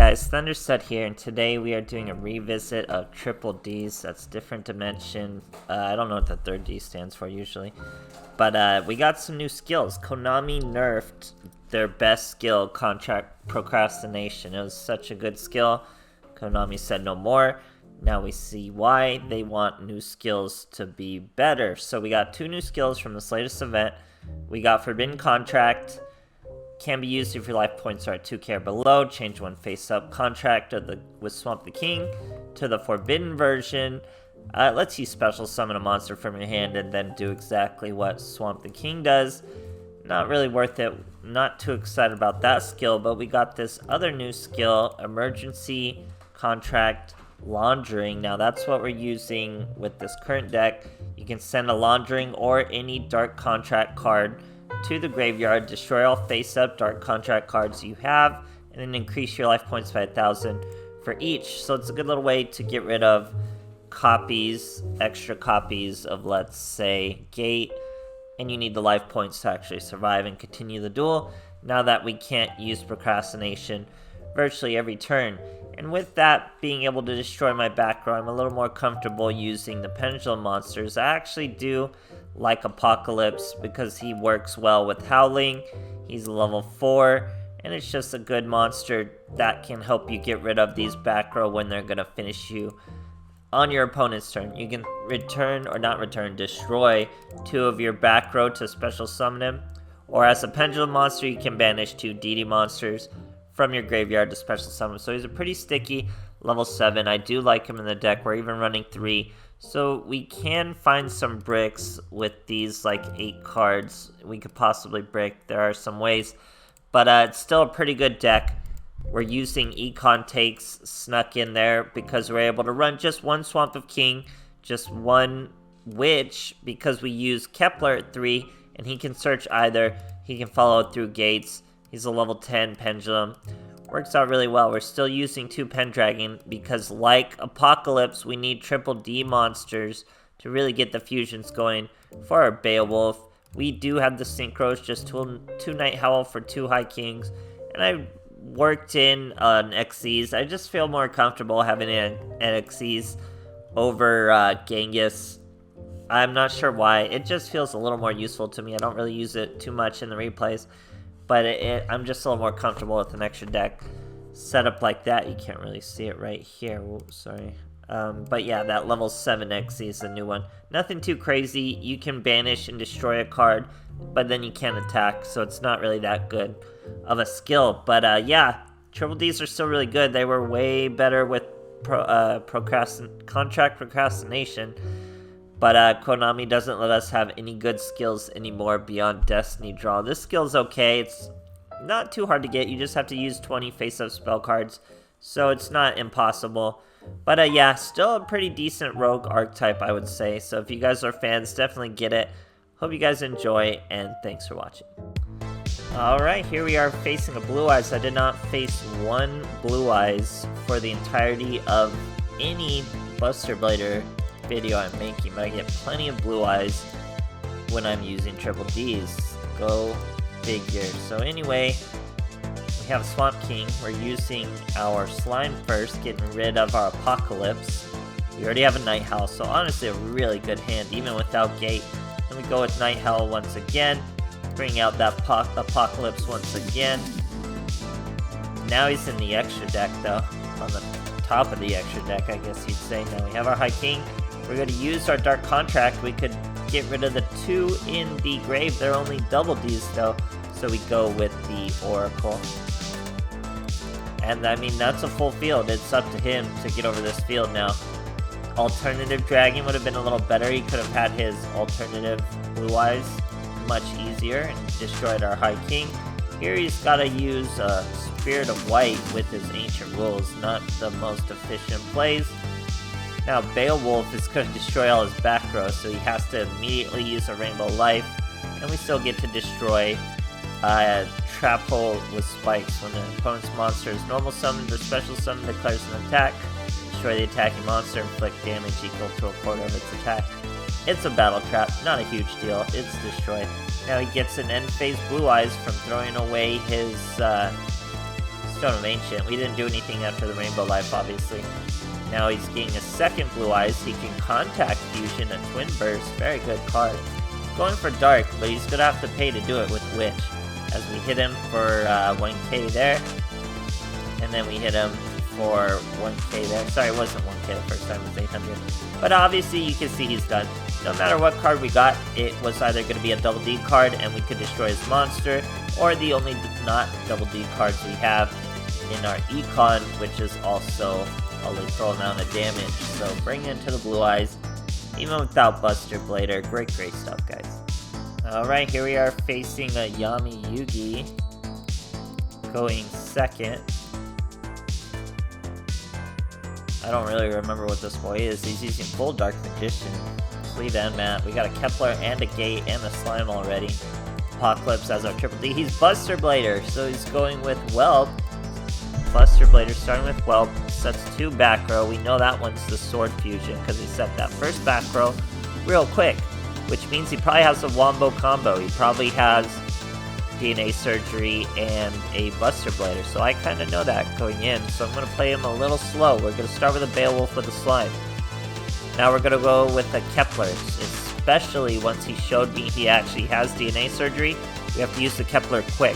guys, THUNDERSTUD here, and today we are doing a revisit of Triple D's, that's Different Dimension. I don't know what the third D stands for usually, but we got some new skills. Konami nerfed their best skill, Contract Procrastination. It was such a good skill. Konami said no more. Now we see why they want new skills to be better. So we got two new skills from this latest event. We got Forbidden Contract. Can be used if your life points are at 2k or below. Change one face-up contract with Swamp the King to the Forbidden version. Lets you special summon a monster from your hand and then do exactly what Swamp the King does. Not really worth it. Not too excited about that skill, but we got this other new skill, Emergency Contract Laundering. Now that's what we're using with this current deck. You can send a Laundering or any Dark Contract card to the graveyard, destroy all face-up Dark Contract cards you have, and then increase your life points by 1,000 for each. So it's a good little way to get rid of copies, extra copies of, let's say, Gate, and you need the life points to actually survive and continue the duel, now that we can't use Procrastination virtually every turn. And with that being able to destroy my back row, I'm a little more comfortable using the Pendulum monsters. I actually do like Apocalypse because he works well with Howling. He's level 4, and it's just a good monster that can help you get rid of these back row when they're going to finish you on your opponent's turn. You can destroy 2 of your back row to special summon him, or as a Pendulum monster, you can banish 2 DD monsters from your graveyard to special summon. So he's a pretty sticky level 7. I do like him in the deck. We're even running 3. So we can find some bricks with these like 8 cards we could possibly brick. There are some ways, but it's still a pretty good deck. We're using Econ Takes snuck in there because we're able to run just one Swamp of King, just one Witch, because we use Kepler at 3, and he can search either. He can follow through gates. He's a level 10 Pendulum. Works out really well. We're still using 2 Pendragon because, like Apocalypse, we need Triple D monsters to really get the fusions going for our Beowulf. We do have the Synchros, just 2 Night Howl for 2 High Kings, and I worked in an Xyz. I just feel more comfortable having an Xyz over Genghis. I'm not sure why. It just feels a little more useful to me. I don't really use it too much in the replays, but I'm just a little more comfortable with an extra deck setup like that. You can't really see it right here. Whoops, sorry. But yeah, that level 7 Xyz is a new one. Nothing too crazy. You can banish and destroy a card, but then you can't attack, so it's not really that good of a skill. But yeah, Triple Ds are still really good. They were way better with Contract Procrastination. But Konami doesn't let us have any good skills anymore beyond Destiny Draw. This skill's okay. It's not too hard to get. You just have to use 20 face-up spell cards, so it's not impossible. But yeah, still a pretty decent rogue archetype, I would say. So if you guys are fans, definitely get it. Hope you guys enjoy, and thanks for watching. Alright, here we are facing a Blue Eyes. I did not face one Blue Eyes for the entirety of any Buster Blader video I'm making, but I get plenty of Blue Eyes when I'm using Triple Ds. Go figure. So anyway, we have Swamp King. We're using our Slime first, getting rid of our Apocalypse. We already have a Night Howl, so honestly a really good hand, even without Gate. Then we go with Night Howl once again, bring out that Apocalypse once again. Now he's in the extra deck though, on the top of the extra deck, I guess you'd say. Now we have our High King. We're going to use our Dark Contract. We could get rid of the 2 in the grave. They're only double Ds though, so we go with the Oracle. And I mean, that's a full field. It's up to him to get over this field now. Alternative Dragon would have been a little better. He could have had his alternative Blue Eyes much easier and destroyed our High King. Here he's got to use Spirit of White with his Ancient Rules. Not the most efficient plays. Now Beowulf is going to destroy all his back row, so he has to immediately use a Rainbow Life, and we still get to destroy Trap Hole with Spikes. When the opponent's monster is normal summoned or special summoned, declares an attack, destroy the attacking monster, inflict damage equal to a quarter of its attack. It's a battle trap, not a huge deal, it's destroyed. Now he gets an end phase Blue Eyes from throwing away his Stone of Ancient. We didn't do anything after the Rainbow Life, obviously. Now he's getting a second Blue Eyes. He can Contact Fusion, a Twin Burst. Very good card. Going for Dark, but he's going to have to pay to do it with Witch. As we hit him for 1k there. And then we hit him for 1k there. Sorry, it wasn't 1k the first time, it was 800. But obviously you can see he's done. No matter what card we got, it was either going to be a double D card and we could destroy his monster, or the only not double D cards we have in our Econ, which is also a lethal amount of damage. So bring into the Blue Eyes, even without Buster Blader. Great stuff, guys. Alright, here we are facing a Yami Yugi, going second. I don't really remember what this boy is. He's using full Dark Magician, Sleeve and Mat. We got a Kepler and a Gate and a Slime already. Apocalypse as our triple D. He's Buster Blader, so he's going with Whelp. Buster Blader starting with Whelp. Sets 2 back row. We know that one's the Sword Fusion because he set that first back row real quick, which means he probably has a Wombo combo. He probably has DNA Surgery and a Buster Blader, so I kind of know that going in, so I'm going to play him a little slow. We're going to start with a Beowulf with a Slime. Now we're going to go with a Kepler, especially once he showed me he actually has DNA Surgery. We have to use the Kepler quick.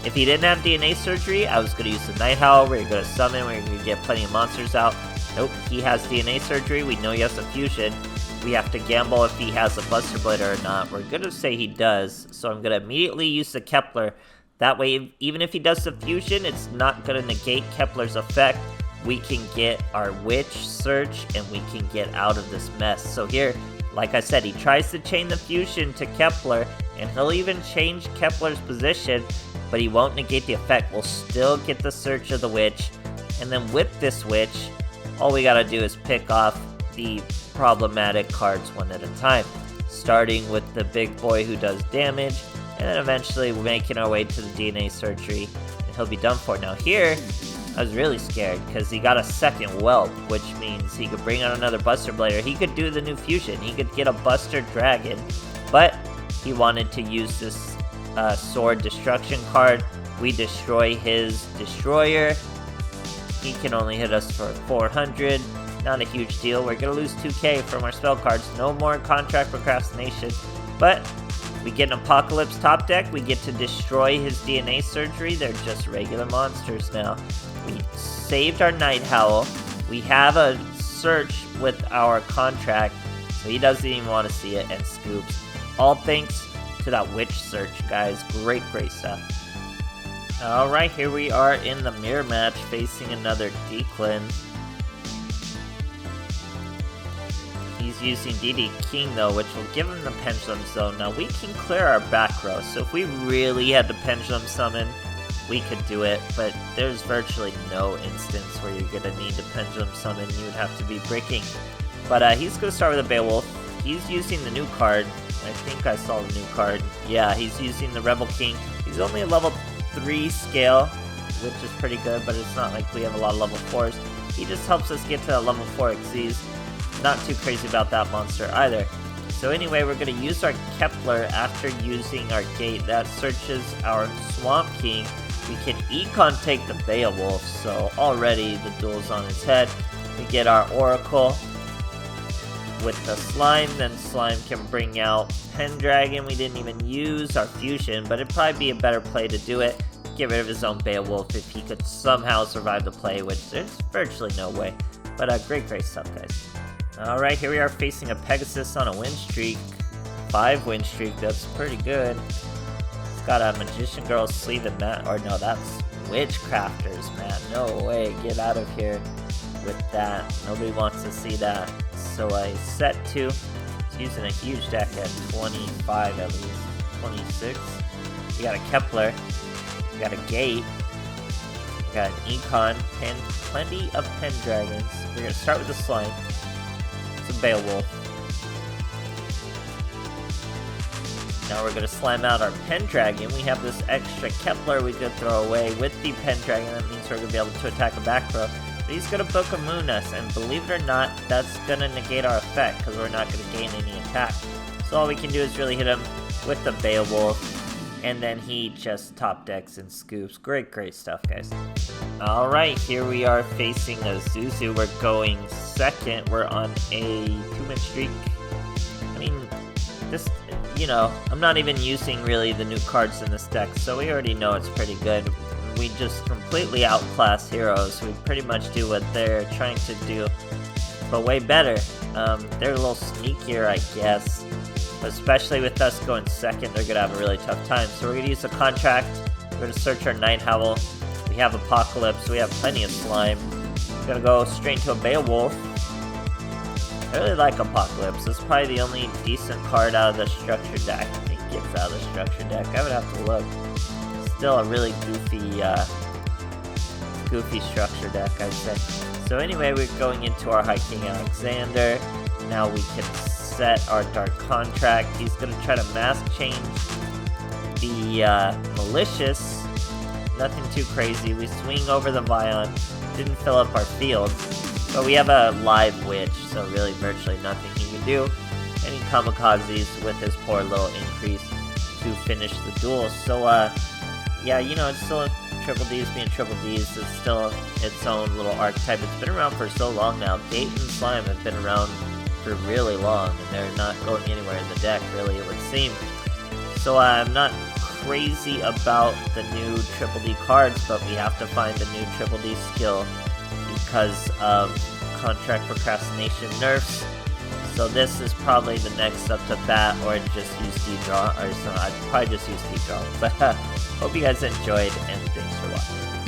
If he didn't have DNA Surgery, I was going to use the Night Howl. We're going to summon, we're going to get plenty of monsters out. Nope, he has DNA Surgery. We know he has a Fusion. We have to gamble if he has a Buster Blader or not. We're going to say he does, so I'm going to immediately use the Kepler. That way, even if he does the Fusion, it's not going to negate Kepler's effect. We can get our Witch Search, and we can get out of this mess. So here, like I said, he tries to chain the Fusion to Kepler, and he'll even change Kepler's position, but he won't negate the effect. We'll still get the Search of the Witch, and then with this Witch, all we gotta do is pick off the problematic cards one at a time, starting with the big boy who does damage, and then eventually making our way to the DNA Surgery, and he'll be done for. Now here, I was really scared, because he got a second Whelp, which means he could bring out another Buster Blader. He could do the new Fusion, he could get a Buster Dragon, but he wanted to use this Sword Destruction card. We destroy his Destroyer. He can only hit us for 400. Not a huge deal. We're going to lose 2k from our spell cards. No more Contract Procrastination. But we get an Apocalypse top deck. We get to destroy his DNA Surgery. They're just regular monsters now. We saved our Night Howl. We have a Search with our Contract, so he doesn't even want to see it, and scoops. All thanks to that Witch Search, guys. Great stuff. Alright, here we are in the mirror match facing another Declan. He's using DD King though, which will give him the Pendulum Zone. Now we can clear our back row, so if we really had to Pendulum Summon, we could do it, but there's virtually no instance where you're going to need to Pendulum Summon. You would have to be breaking. But he's going to start with a Beowulf. He's using the new card. I think I saw the new card. Yeah, he's using the Rebel King. He's only a level 3 scale, which is pretty good, but it's not like we have a lot of level 4s. He just helps us get to that level 4 Xyz. Not too crazy about that monster either. So anyway, we're going to use our Kepler after using our Gate. That searches our Swamp King. We can Econ take the Beowulf, so already the duel's on his head. We get our Oracle with the Slime, then Slime can bring out Pendragon. We didn't even use our Fusion, but it'd probably be a better play to do it. Get rid of his own Beowulf if he could somehow survive the play, which there's virtually no way. But great stuff, guys. Alright, here we are facing a Pegasus on a win streak. 5 win streak, that's pretty good. It's got a Magician Girl Sleeve and Mat, or no, that's Witchcrafters, man. No way, get out of here with that. Nobody wants to see that. So I set 2. He's using a huge deck at 25 at least. 26. We got a Kepler. We got a Gate. We got an Econ. Plenty of Pendragons. We're going to start with the Slime. It's a Beowulf. Now we're going to slam out our Pendragon. We have this extra Kepler we could throw away with the Pendragon. That means we're going to be able to attack a back row. But he's going to Book of Moon us, and believe it or not, that's going to negate our effect, because we're not going to gain any attack. So all we can do is really hit him with the Beowulf, and then he just top decks and scoops. Great stuff, guys. Alright, here we are facing a Zuzu. We're going second. We're on a 2-man streak. I mean, this, you know, I'm not even using really the new cards in this deck, so we already know it's pretty good. We just completely outclass heroes. We pretty much do what they're trying to do, but way better. They're a little sneakier, I guess. Especially with us going second, they're going to have a really tough time. So we're going to use a contract. We're going to search our Night Howl. We have Apocalypse. We have plenty of slime. We're going to go straight into a Beowulf. I really like Apocalypse. This is probably the only decent card out of the structure deck. I think it's out of the structure deck. I would have to look. Still a really goofy structure deck, I'd say. So anyway, we're going into our High King Alexander. Now we can set our Dark Contract. He's going to try to mask change the Malicious. Nothing too crazy. We swing over the Vion. Didn't fill up our field. But we have a live Witch, so really virtually nothing he can do. And he kamikazes with his poor little increase to finish the duel. So, yeah, you know, it's still Triple D's being Triple D's. It's still its own little archetype. It's been around for so long now. Gate and Slime have been around for really long, and they're not going anywhere in the deck, really, it would seem. So I'm not crazy about the new Triple D cards, but we have to find the new Triple D skill because of contract procrastination nerfs. So this is probably the next up to bat, or just use D-Draw, or so I'd probably just use D-Draw. But hope you guys enjoyed, and thanks for watching.